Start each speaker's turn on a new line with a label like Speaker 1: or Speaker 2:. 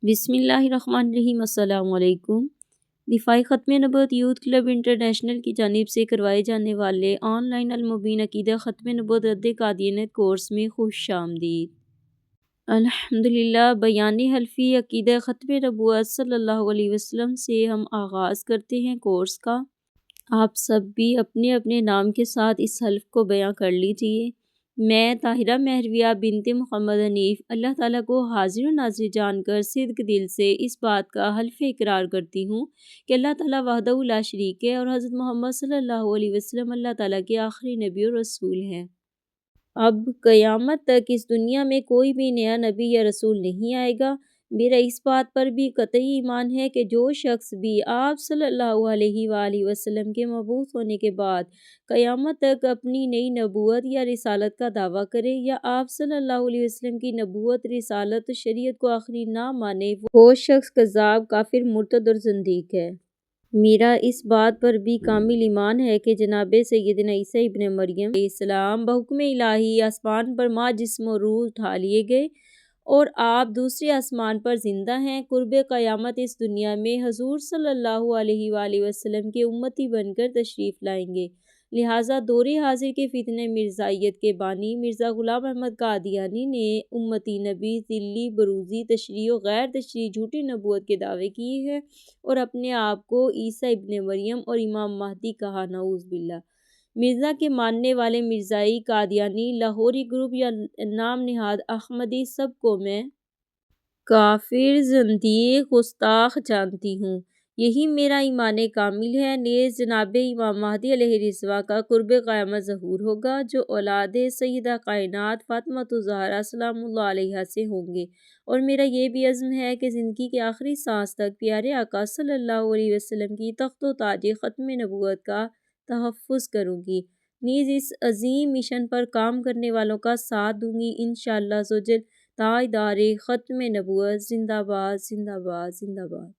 Speaker 1: بسم اللہ الرحمن الرحیم۔ السلام علیکم۔ دفاعی ختم نبوت یوتھ کلب انٹرنیشنل کی جانب سے کروائے جانے والے آن لائن المبین عقیدہ ختم نبوت رد قادیانیت کورس میں خوش آمدید۔ الحمدللہ، بیان حلفی عقیدہ ختم نبوت صلی اللہ علیہ وسلم سے ہم آغاز کرتے ہیں کورس کا۔ آپ سب بھی اپنے اپنے نام کے ساتھ اس حلف کو بیان کر لیجئے۔ میں طاہرہ مہرویہ بنت محمد حنیف اللہ تعالیٰ کو حاضر و ناظر جان کر صدق دل سے اس بات کا حلف اقرار کرتی ہوں کہ اللہ تعالیٰ وحدہ لا شریک ہے اور حضرت محمد صلی اللہ علیہ وسلم اللہ تعالیٰ کے آخری نبی اور رسول ہیں۔ اب قیامت تک اس دنیا میں کوئی بھی نیا نبی یا رسول نہیں آئے گا۔ میرا اس بات پر بھی قطعی ایمان ہے کہ جو شخص بھی آپ صلی اللہ علیہ وآلہ وسلم کے مبعوث ہونے کے بعد قیامت تک اپنی نئی نبوت یا رسالت کا دعویٰ کرے یا آپ صلی اللہ علیہ وسلم کی نبوت، رسالت، شریعت کو آخری نہ مانے، وہ شخص کذاب، کافر، مرتد اور زندیق ہے۔ میرا اس بات پر بھی کامل ایمان ہے کہ جناب سیدنا عیسیٰ ابن مریم علیہ السلام بحکم الہی آسمان پر ماں جسم و روح اٹھا لیے گئے اور آپ دوسرے آسمان پر زندہ ہیں۔ قرب قیامت اس دنیا میں حضور صلی اللہ علیہ وآلہ وسلم کے امتی بن کر تشریف لائیں گے، لہٰذا دور حاضر کے فتنہ مرزائیت کے بانی مرزا غلام احمد قادیانی نے امتی نبی، ذلی، بروزی، تشریع و غیر تشریعی جھوٹی نبوت کے دعوے کیے ہیں اور اپنے آپ کو عیسیٰ ابن مریم اور امام مہدی کہا، نعوذ باللہ۔ مرزا کے ماننے والے مرزائی، قادیانی، لاہوری گروپ یا نام نہاد احمدی سب کو میں کافر، زندیق، گستاخ جانتی ہوں۔ یہی میرا ایمان کامل ہے۔ نیز جناب امام مہدی علیہ الرضوان کا قرب قیامت ظہور ہوگا، جو اولاد سیدہ کائنات فاطمۃ الزہرا سلام اللہ علیہا سے ہوں گے، اور میرا یہ بھی عزم ہے کہ زندگی کے آخری سانس تک پیارے آقا صلی اللہ علیہ وسلم کی تخت و تاج ختم نبوت کا تحفظ کروں گی، نیز اس عظیم مشن پر کام کرنے والوں کا ساتھ دوں گی، انشاءاللہ عز و جل۔ تاجدار ختم نبوت زندہ باد، زندہ باد، زندہ باد۔